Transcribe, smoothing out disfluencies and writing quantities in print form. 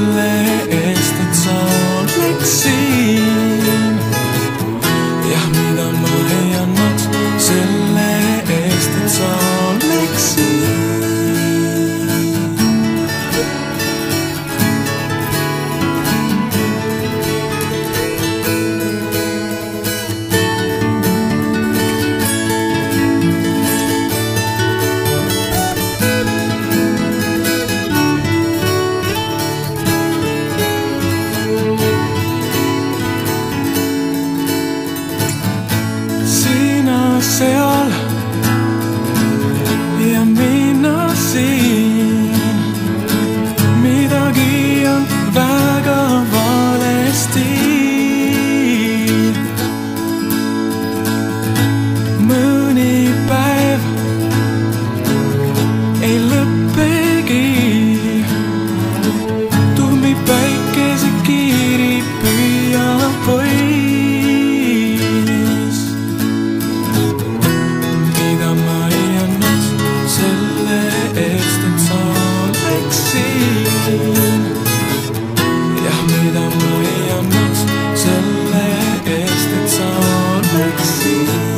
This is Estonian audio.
selle eest, et sa oleksin. Jah, mida ma ei annaks selle eest, et sa oleksin. Seal ja mina siin, midagi on väga valesti. Mõni päev ei lõppegi, tuhmi päikesekiiri püüab pois. Jah, mida ma ei annaks selle eest, et sa oleksid.